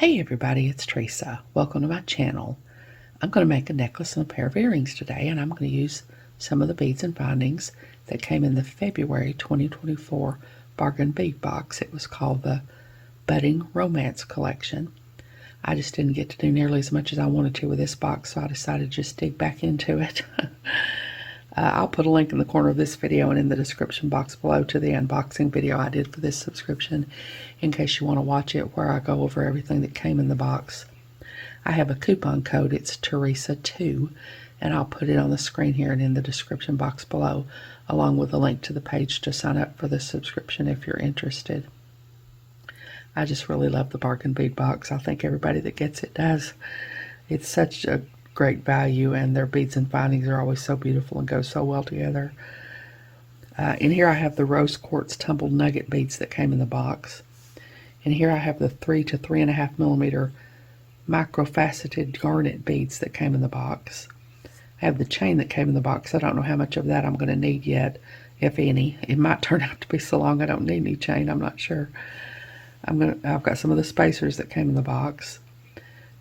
Hey everybody, it's Teresa. Welcome to my channel. I'm going to make a necklace and a pair of earrings today, and I'm going to use some of the beads and findings that came in the February 2024 bargain bead box. It was called the Budding Romance Collection. I just didn't get to do nearly as much as I wanted to with this box, so I decided to just dig back into it. I'll put a link in the corner of this video and in the description box below to the unboxing video I did for this subscription in case you want to watch it, where I go over everything that came in the box. I have a coupon code. It's Teresa2, and I'll put it on the screen here and in the description box below, along with a link to the page to sign up for the subscription if you're interested. I just really love the bargain bead box. I think everybody that gets it does. It's such a great value, and their beads and findings are always so beautiful and go so well together. In here I have the rose quartz tumbled nugget beads that came in the box. And here I have the 3 to 3.5 millimeter microfaceted garnet beads that came in the box. I have the chain that came in the box. I don't know how much of that I'm going to need yet, if any. It might turn out to be so long I don't need any chain. I'm not sure. I've got some of the spacers that came in the box.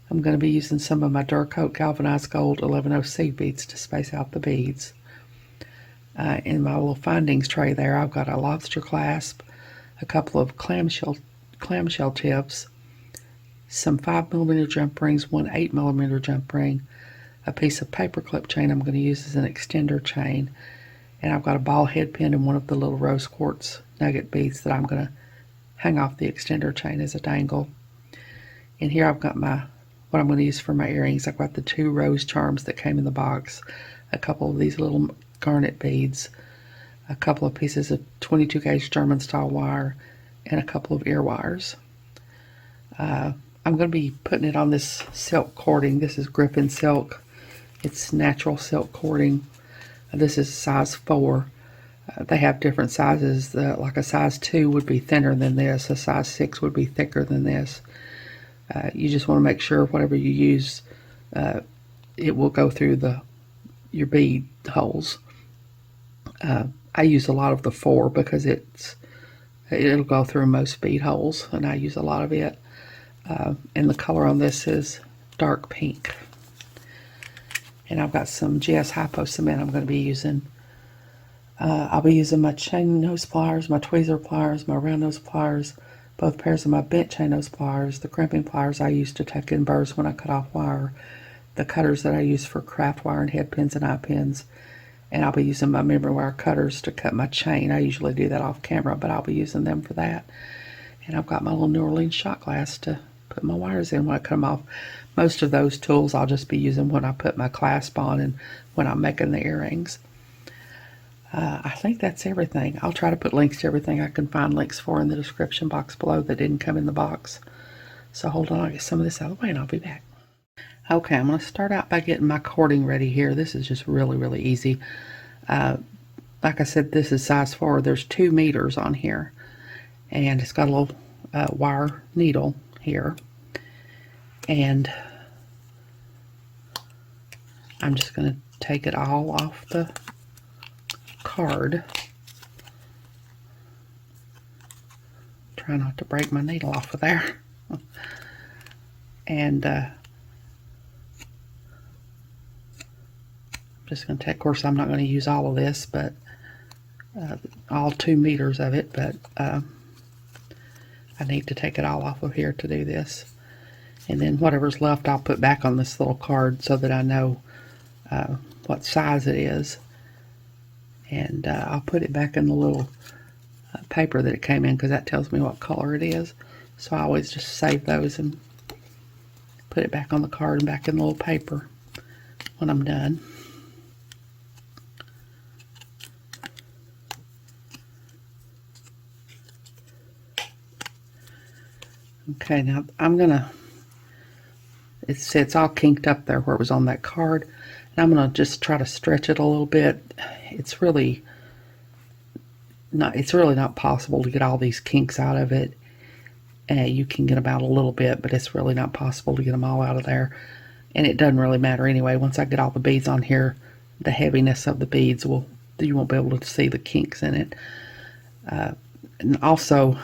I'm going to be using some of my Durcoat galvanized gold 11O seed beads to space out the beads. In my little findings tray there, I've got a lobster clasp, a couple of clamshell tips, some 5mm jump rings, one 8mm jump ring, a piece of paper clip chain I'm going to use as an extender chain, and I've got a ball head pin and one of the little rose quartz nugget beads that I'm going to hang off the extender chain as a dangle. And here I've got what I'm going to use for my earrings. I've got the 2 rose charms that came in the box, a couple of these little garnet beads, a couple of pieces of 22 gauge German style wire, and a couple of ear wires. I'm going to be putting it on this silk cording. This is Griffin silk. It's natural silk cording. This is size 4. They have different sizes. Like a size 2 would be thinner than this. A size 6 would be thicker than this. You just want to make sure whatever you use, it will go through your bead holes. I use a lot of the 4 because it'll go through most bead holes, and I use a lot of it. And the color on this is dark pink. And I've got some GS Hypo cement I'm going to be using. I'll be using my chain nose pliers, my tweezer pliers, my round nose pliers, both pairs of my bent chain nose pliers, the crimping pliers I use to tuck in burrs when I cut off wire, the cutters that I use for craft wire and head pins and eye pins, and I'll be using my memory wire cutters to cut my chain. I usually do that off camera, but I'll be using them for that. And I've got my little New Orleans shot glass to put my wires in when I cut them off. Most of those tools I'll just be using when I put my clasp on and when I'm making the earrings. I think that's everything. I'll try to put links to everything I can find links for in the description box below that didn't come in the box. So hold on, I'll get some of this out of the way and I'll be back. Okay, I'm going to start out by getting my cording ready here. This is just really, really easy. Like I said, this is size 4. There's 2 meters on here. And it's got a little wire needle here. And I'm just going to take it all off the card. Try not to break my needle off of there. And I'm just going to take, of course I'm not going to use all of this, but all 2 meters of it, but I need to take it all off of here to do this. And then whatever's left I'll put back on this little card so that I know what size it is. And I'll put it back in the little paper that it came in because that tells me what color it is. So I always just save those and put it back on the card and back in the little paper when I'm done. Okay, now it's all kinked up there where it was on that card. And I'm going to just try to stretch it a little bit. It's really not possible to get all these kinks out of it. You can get them out a little bit, but it's really not possible to get them all out of there. And it doesn't really matter anyway. Once I get all the beads on here, the heaviness of the beads you won't be able to see the kinks in it. And also,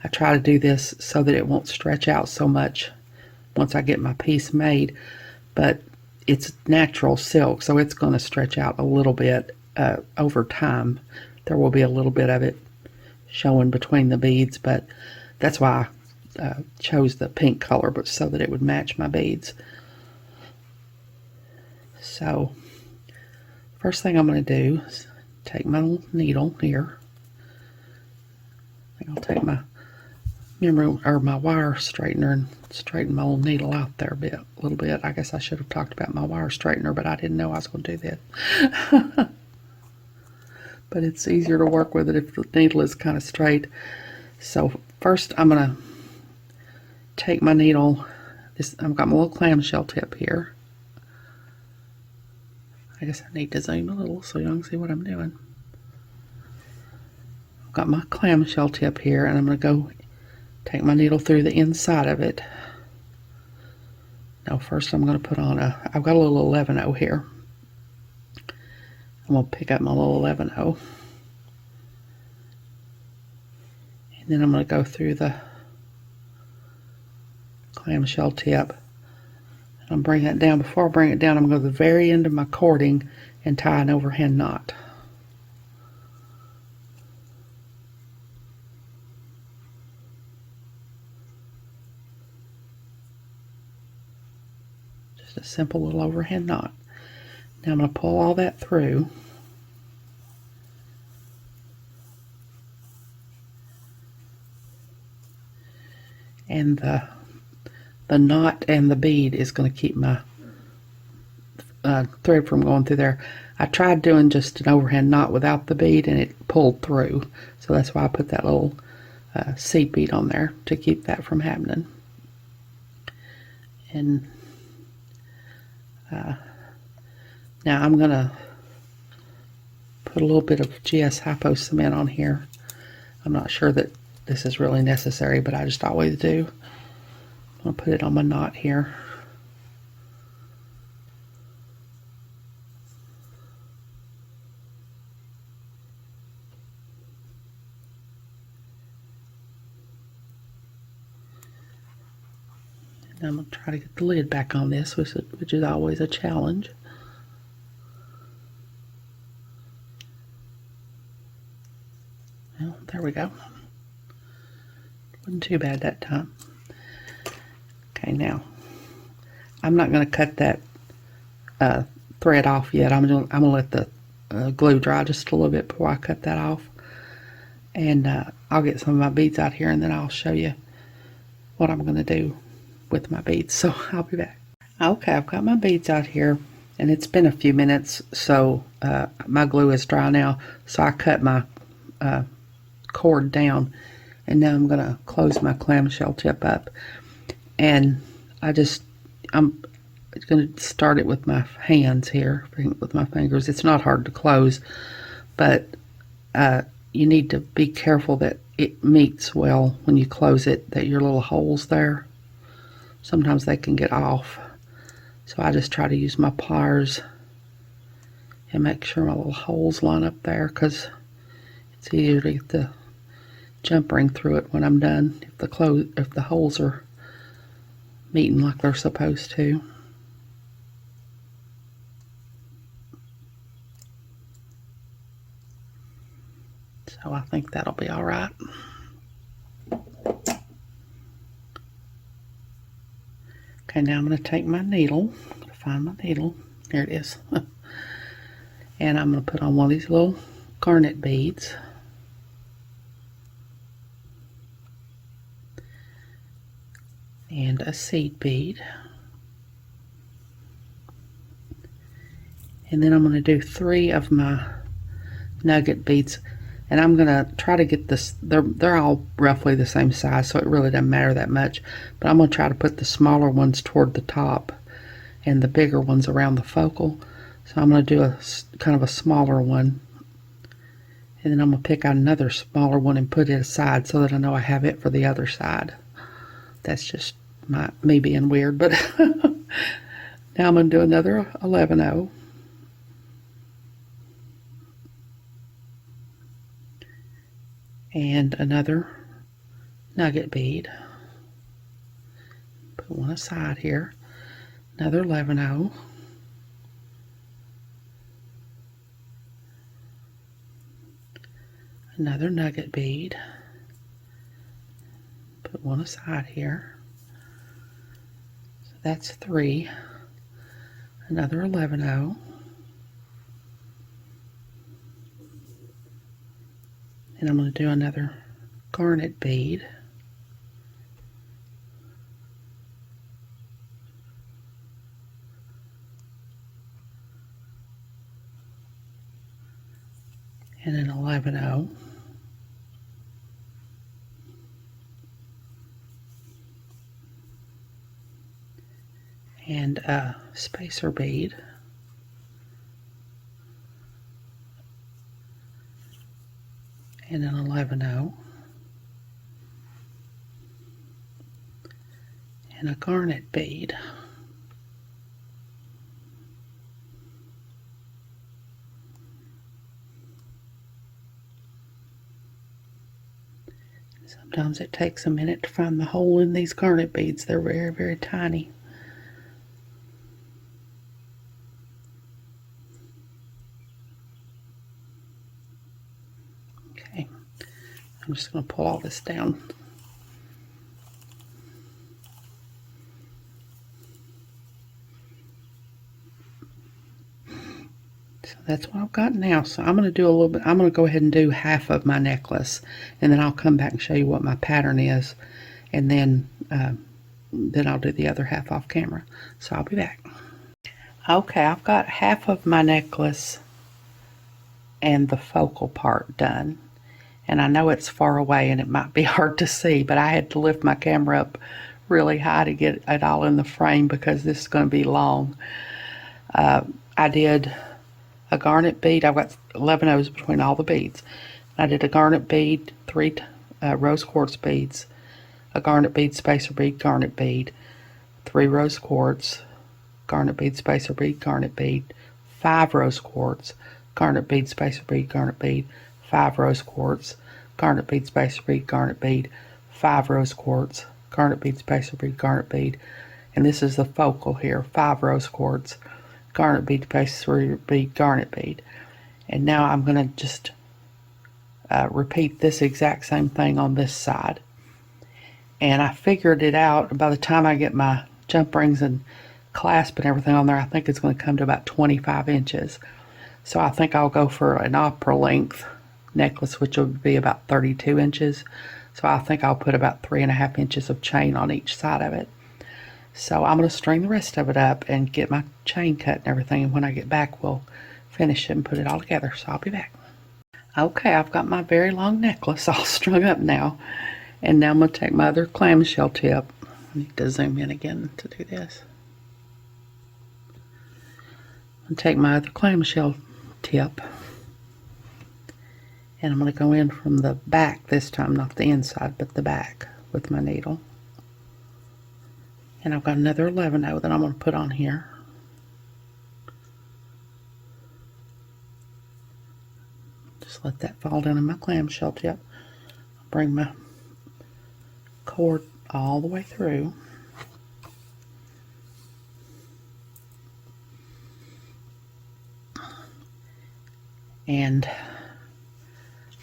I try to do this so that it won't stretch out so much once I get my piece made, but it's natural silk, so it's going to stretch out a little bit over time. There will be a little bit of it showing between the beads, but that's why I chose the pink color, but so that it would match my beads. So first thing I'm going to do is take my little needle here. I think I'll take my my wire straightener and straighten my little needle out there a little bit. I guess I should have talked about my wire straightener, but I didn't know I was going to do that. But it's easier to work with it if the needle is kind of straight. So first I'm going to take my needle. I've got my little clamshell tip here. I guess I need to zoom a little so you can see what I'm doing. I've got my clamshell tip here, and I'm going to go take my needle through the inside of it. Now first I'm going to put on I've got a little 11-0 here. I'm going to pick up my little 11-0. And then I'm going to go through the clamshell tip. And I'm bringing it down. Before I bring it down, I'm going to go to the very end of my cording and tie an overhand knot. Just a simple little overhand knot. Now I'm going to pull all that through. And the knot and the bead is going to keep my thread from going through there. I tried doing just an overhand knot without the bead, and it pulled through. So that's why I put that little seed bead on there to keep that from happening. And now I'm going to put a little bit of GS Hypo cement on here. I'm not sure that this is really necessary, but I just always do. I'm going to put it on my knot here. And I'm going to try to get the lid back on this, which is always a challenge. Well, there we go. Wasn't too bad that time. Okay, now I'm not going to cut that thread off yet. I'm going to let the glue dry just a little bit before I cut that off. And I'll get some of my beads out here, and then I'll show you what I'm going to do with my beads. So I'll be back. Okay, I've got my beads out here, and it's been a few minutes, so my glue is dry now. So I cut my cord down, and now I'm going to close my clamshell tip up. And I'm going to start it with my hands here, with my fingers. It's not hard to close, but you need to be careful that it meets well when you close it, that your little holes there, sometimes they can get off. So I just try to use my pliers and make sure my little holes line up there, because it's easier to get the jump ring through it when I'm done if the holes are meeting like they're supposed to. So I think that'll be all right. Okay, now I'm going to take my needle. I'm going to find my needle. Here it is. And I'm going to put on one of these little garnet beads. And a seed bead. And then I'm going to do 3 of my nugget beads. And I'm going to try to get this, they're all roughly the same size, so it really doesn't matter that much. But I'm going to try to put the smaller ones toward the top and the bigger ones around the focal. So I'm going to do a kind of a smaller one. And then I'm going to pick out another smaller one and put it aside so that I know I have it for the other side. That's just me being weird. But now I'm going to do another 11-0. And another nugget bead. Put one aside here. Another 11-0. Another nugget bead. Put one aside here. So that's 3. Another 11-0. And I'm going to do another garnet bead. And an 11-0. And a spacer bead. And an 11-0. And a garnet bead. Sometimes it takes a minute to find the hole in these garnet beads. They're very, very tiny. Okay, I'm just going to pull all this down. So that's what I've got now. So I'm going to do a little bit. I'm going to go ahead and do half of my necklace, and then I'll come back and show you what my pattern is, and then I'll do the other half off camera. So I'll be back. Okay, I've got half of my necklace and the focal part done. And I know it's far away and it might be hard to see, but I had to lift my camera up really high to get it all in the frame because this is going to be long. I did a garnet bead. I've got 11 O's between all the beads. I did a garnet bead, 3 rose quartz beads, a garnet bead, spacer bead, garnet bead, 3 rose quartz, garnet bead, spacer bead, garnet bead, 5 rose quartz, garnet bead, spacer bead, garnet bead, 5 rose quartz, garnet bead, spacer bead, garnet bead, 5 rose quartz, garnet bead, spacer bead, garnet bead, and this is the focal here, 5 rose quartz, garnet bead, spacer bead, garnet bead. And now I'm going to just repeat this exact same thing on this side. And I figured it out. By the time I get my jump rings and clasp and everything on there, I think it's going to come to about 25 inches. So I think I'll go for an opera length necklace, which would be about 32 inches. So I think I'll put about 3.5 inches of chain on each side of it. So I'm going to string the rest of it up and get my chain cut and everything. And when I get back, we'll finish it and put it all together. So I'll be back. Okay, I've got my very long necklace all strung up now. And now I'm going to take my other clamshell tip. I need to zoom in again to do this. I'm going to take my other clamshell tip. And I'm going to go in from the back this time, not the inside, but the back with my needle. And I've got another 11-0 that I'm going to put on here. Just let that fall down in my clamshell tip. Bring my cord all the way through. And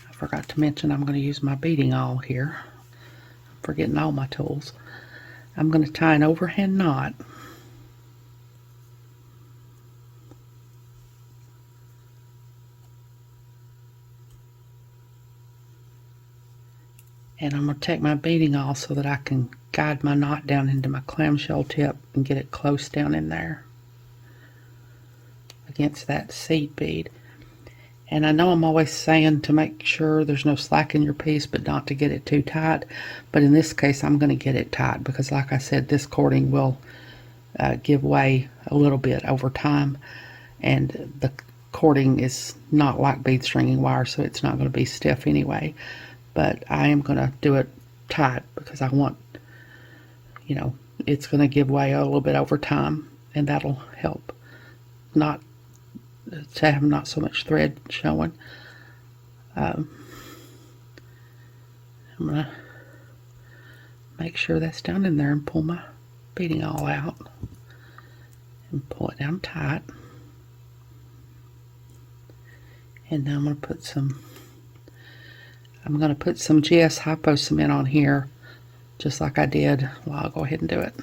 I forgot to mention I'm going to use my beading awl here. I'm forgetting all my tools. I'm going to tie an overhand knot. And I'm going to take my beading awl so that I can guide my knot down into my clamshell tip and get it close down in there against that seed bead. And I know I'm always saying to make sure there's no slack in your piece, but not to get it too tight. But in this case, I'm going to get it tight because, like I said, this cording will give way a little bit over time. And the cording is not like bead stringing wire, so it's not going to be stiff anyway. But I am going to do it tight because I want, you know, it's going to give way a little bit over time, and that'll help not to have not so much thread showing. I'm going to make sure that's down in there and pull my beading awl out and pull it down tight. And now I'm going to put some GS Hypo cement on here, just like I did. Well, I'll go ahead and do it.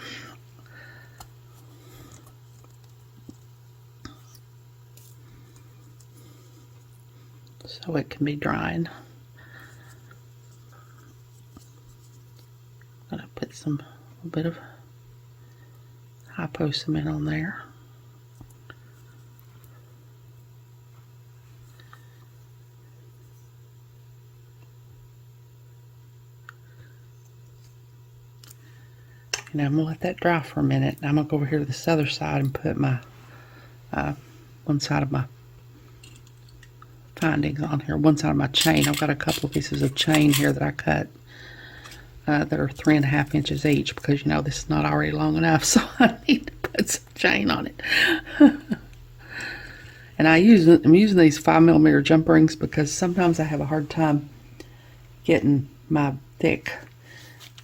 So it can be drying. I'm going to put a little bit of Hypo cement on there. And I'm going to let that dry for a minute. I'm going to go over here to this other side and put my one side of my findings on here, one side of my chain. I've got a couple of pieces of chain here that I cut that are 3.5 inches each, because you know this is not already long enough, so I need to put some chain on it. And I'm using these 5mm jump rings because sometimes I have a hard time getting my thick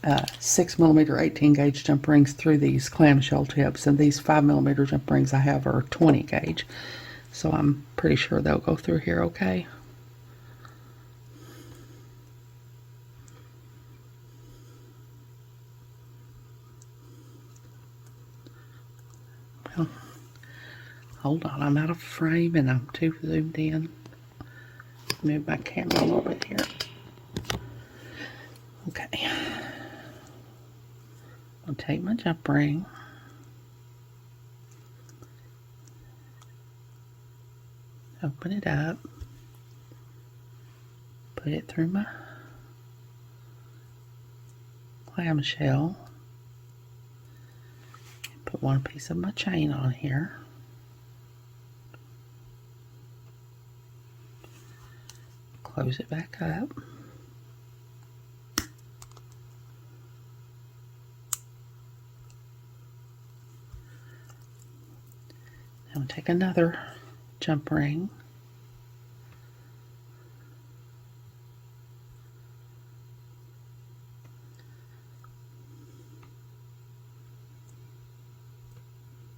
6mm 18 gauge jump rings through these clamshell tips, and these 5mm jump rings I have are 20 gauge, so I'm pretty sure they'll go through here okay. Well, hold on, I'm out of frame and I'm too zoomed in. Move my camera a little bit here. Okay. I'll take my jump ring, open it up, put it through my clamshell, put one piece of my chain on here, close it back up. Now I'll take another jump ring,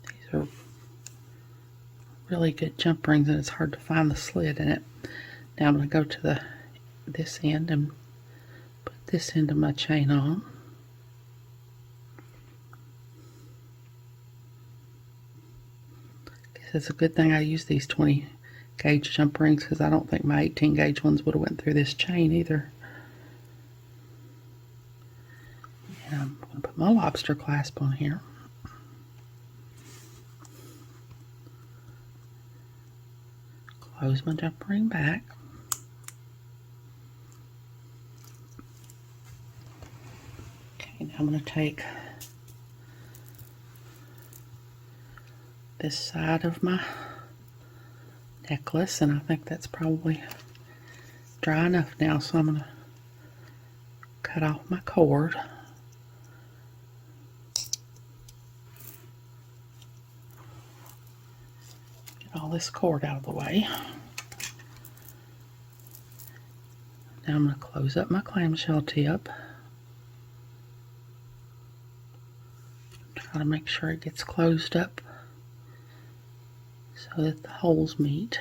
these are really good jump rings and it's hard to find the slit in it. Now I'm going to go to this end and put this end of my chain on. It's a good thing I use these 20 gauge jump rings, because I don't think my 18 gauge ones would have went through this chain either. And I'm going to put my lobster clasp on here. Close my jump ring back. Okay, now I'm going to take this side of my necklace, and I think that's probably dry enough now, so I'm going to cut off my cord. Get all this cord out of the way. Now I'm going to close up my clamshell tip. Try to make sure it gets closed up so that the holes meet.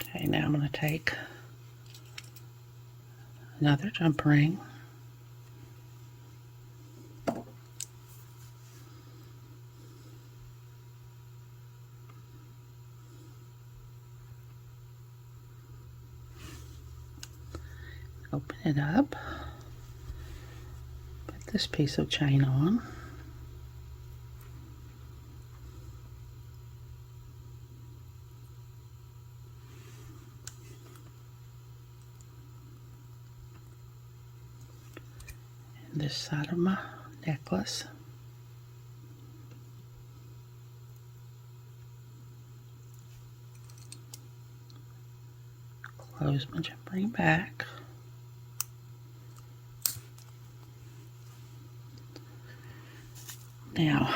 Okay, now I'm going to take another jump ring, open it up, put this piece of chain on. This side of my necklace. Close my jump ring back. Now,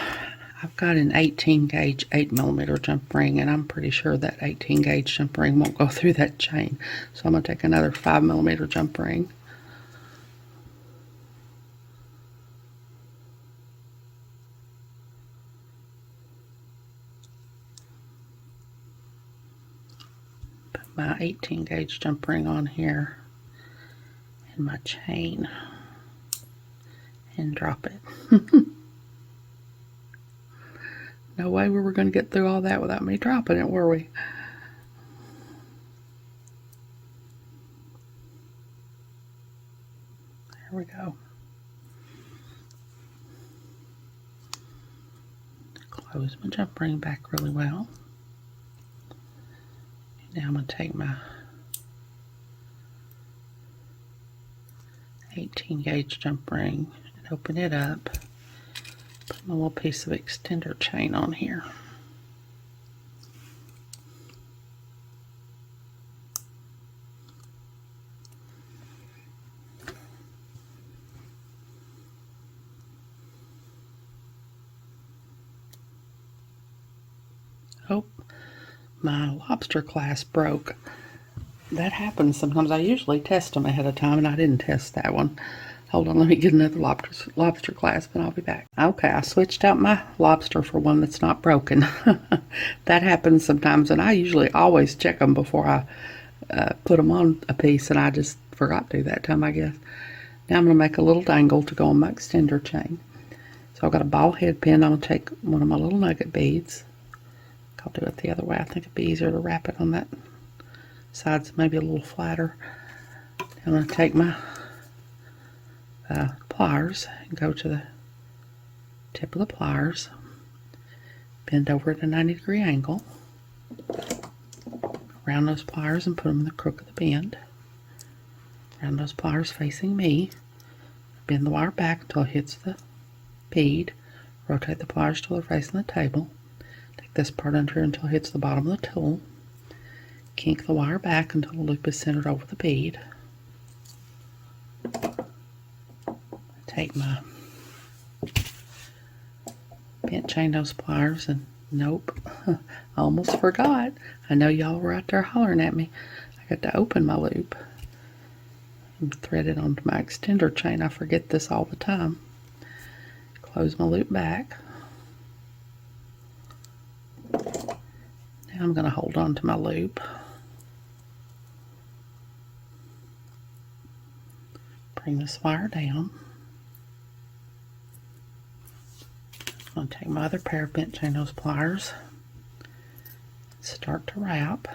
I've got an 18 gauge 8mm jump ring, and I'm pretty sure that 18 gauge jump ring won't go through that chain. So I'm going to take another 5mm jump ring. Put my 18 gauge jump ring on here and my chain and drop it. No way we were going to get through all that without me dropping it, were we? There we go. Close my jump ring back really well. Now I'm going to take my 18 gauge jump ring and open it up. Put my little piece of extender chain on here. Oh, my lobster clasp broke. That happens sometimes. I usually test them ahead of time, and I didn't test that one. Hold on, let me get another lobster clasp, and I'll be back. Okay, I switched out my lobster for one that's not broken. That happens sometimes, and I usually always check them before I put them on a piece, and I just forgot to that time, I guess. Now I'm going to make a little dangle to go on my extender chain. So I've got a ball head pin. I'm going to take one of my little nugget beads. I'll do it the other way. I think it'd be easier to wrap it on that side, so maybe a little flatter. I'm going to take my pliers and go to the tip of the pliers, bend over at a 90-degree angle, round those pliers and put them in the crook of the bend, round those pliers facing me, bend the wire back until it hits the bead, rotate the pliers till they're facing the table, take this part under here until it hits the bottom of the tool, kink the wire back until the loop is centered over the bead. Take my bent chain nose pliers and nope, I almost forgot. I know y'all were out there hollering at me. I got to open my loop and thread it onto my extender chain. I forget this all the time. Close my loop back. Now I'm going to hold on to my loop. Bring this wire down. I'm going to take my other pair of bent chain nose pliers, start to wrap.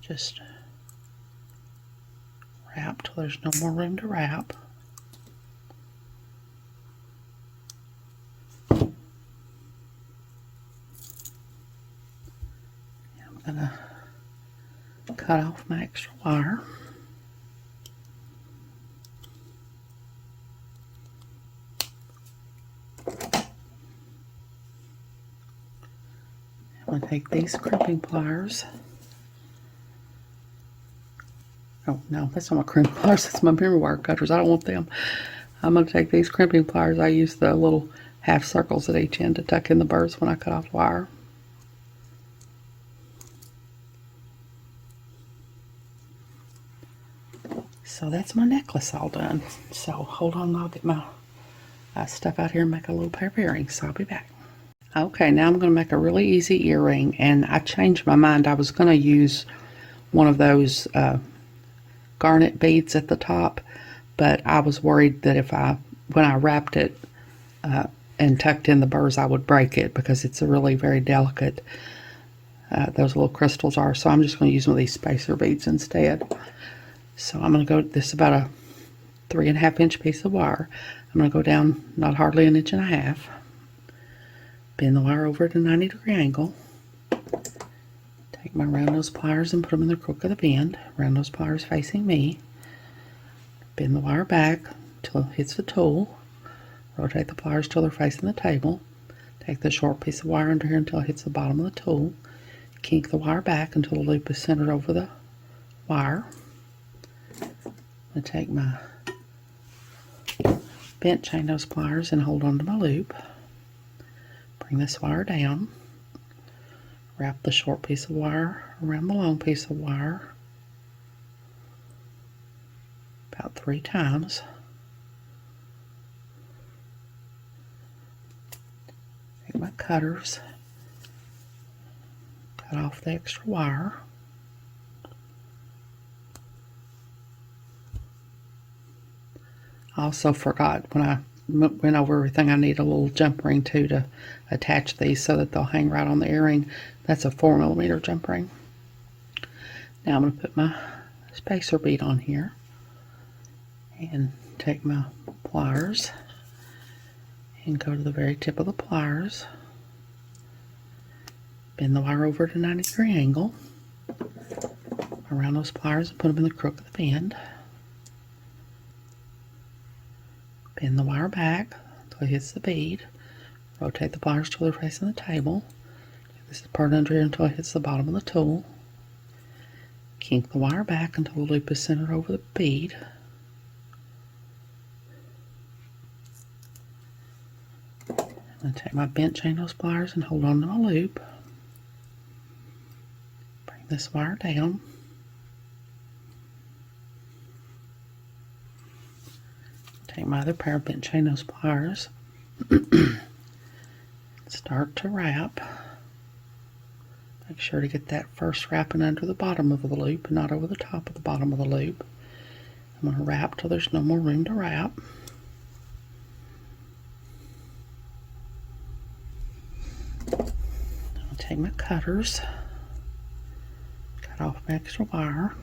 Just wrap till there's no more room to wrap. I'm going to cut off my extra wire. I'm going to take these crimping pliers. Oh, no, that's not my crimping pliers. That's my memory wire cutters. I don't want them. I'm going to take these crimping pliers. I use the little half circles at each end to tuck in the burrs when I cut off wire. So that's my necklace all done. So hold on, I'll get my stuff out here and make a little pair of earrings. So I'll be back. Okay, now I'm going to make a really easy earring, and I changed my mind. I was going to use one of those garnet beads at the top, but I was worried that when I wrapped it and tucked in the burrs, I would break it because it's a really very delicate, those little crystals are. So I'm just going to use one of these spacer beads instead. So I'm going to go, this is about a 3.5 inch piece of wire. I'm going to go down not hardly 1.5 inches. Bend the wire over at a 90-degree angle. Take my round nose pliers and put them in the crook of the bend. Round nose pliers facing me. Bend the wire back until it hits the tool. Rotate the pliers till they're facing the table. Take the short piece of wire under here until it hits the bottom of the tool. Kink the wire back until the loop is centered over the wire. I'm going to take my bent chain nose pliers and hold onto my loop. Bring this wire down. Wrap the short piece of wire around the long piece of wire about 3 times. Take my cutters, cut off the extra wire. I also forgot when I went over everything, I need a little jump ring too to attach these so that they'll hang right on the earring. That's a 4mm jump ring. Now I'm going to put my spacer bead on here and take my pliers and go to the very tip of the pliers. Bend the wire over at a 90-degree angle around those pliers and put them in the crook of the bend. Bend the wire back until it hits the bead. Rotate the pliers till they're facing the table. This is part under here until it hits the bottom of the tool. Kink the wire back until the loop is centered over the bead. I'm going to take my bent chain nose pliers and hold on to my loop. Bring this wire down. Take my other pair of bent chain nose pliers. Start to wrap. Make sure to get that first wrapping under the bottom of the loop and not over the top of the bottom of the loop. I'm going to wrap till there's no more room to wrap. I'll take my cutters, cut off my extra wire.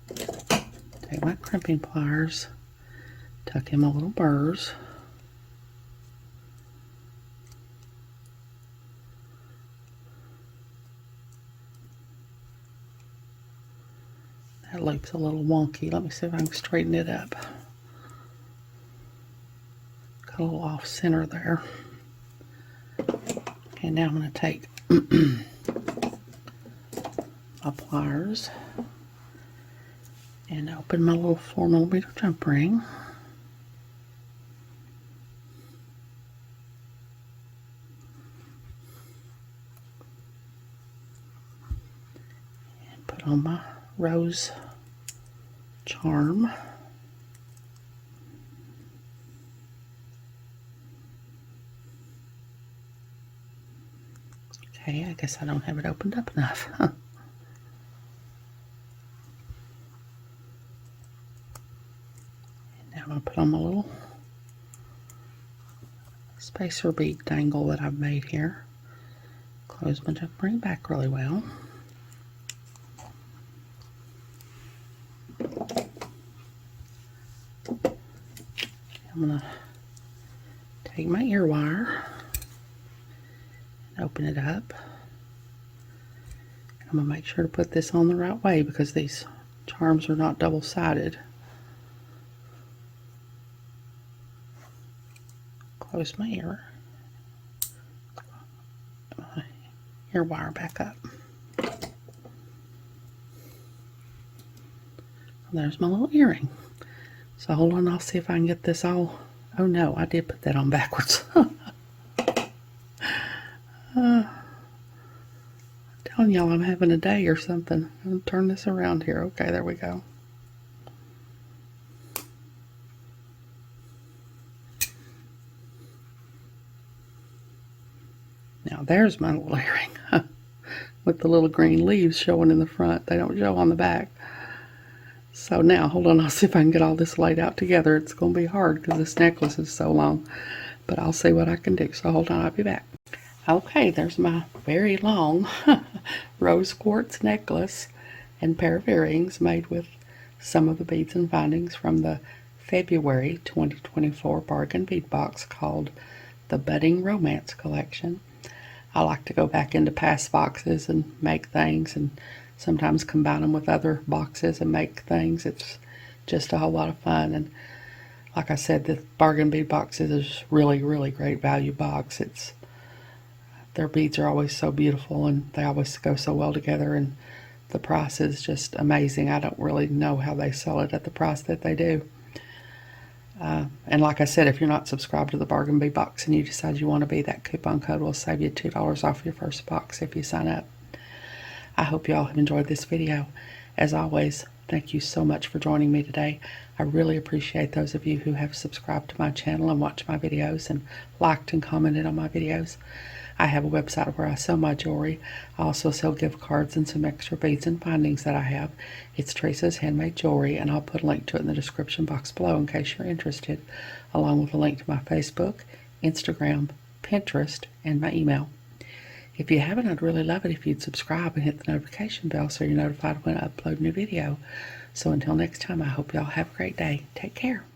Take my crimping pliers, tuck in my little burrs. That loop's a little wonky. Let me see if I can straighten it up. Got a little off center there. Okay, now I'm going to take my pliers and open my little 4mm jump ring. And put on my rose charm. Okay, I guess I don't have it opened up enough. Huh. I'm going to put on my little spacer bead dangle that I've made here. Close my jump ring back really well. I'm going to take my ear wire and open it up. I'm going to make sure to put this on the right way because these charms are not double-sided. Close my ear wire back up. There's my little earring. So hold on, I'll see if I can get this all. Oh no, I did put that on backwards. I'm telling y'all I'm having a day or something. I'll turn this around here. Okay, there we go. Now there's my little earring with the little green leaves showing in the front. They don't show on the back. So now, hold on, I'll see if I can get all this laid out together. It's going to be hard because this necklace is so long, but I'll see what I can do. So hold on, I'll be back. Okay, there's my very long rose quartz necklace and pair of earrings made with some of the beads and findings from the February 2024 bargain bead box called the Budding Romance Collection. I like to go back into past boxes and make things and sometimes combine them with other boxes and make things. It's just a whole lot of fun. And like I said, the bargain bead boxes is really, really great value box. Their beads are always so beautiful and they always go so well together, and the price is just amazing. I don't really know how they sell it at the price that they do. And like I said, if you're not subscribed to the Bargain Bee box and you decide you want to be, that coupon code will save you $2 off your first box if you sign up. I hope you all have enjoyed this video. As always, thank you so much for joining me today. I really appreciate those of you who have subscribed to my channel and watched my videos and liked and commented on my videos. I have a website where I sell my jewelry. I also sell gift cards and some extra beads and findings that I have. It's Teresa's Handmade Jewelry, and I'll put a link to it in the description box below in case you're interested, along with a link to my Facebook, Instagram, Pinterest, and my email. If you haven't, I'd really love it if you'd subscribe and hit the notification bell so you're notified when I upload a new video. So until next time, I hope y'all have a great day. Take care.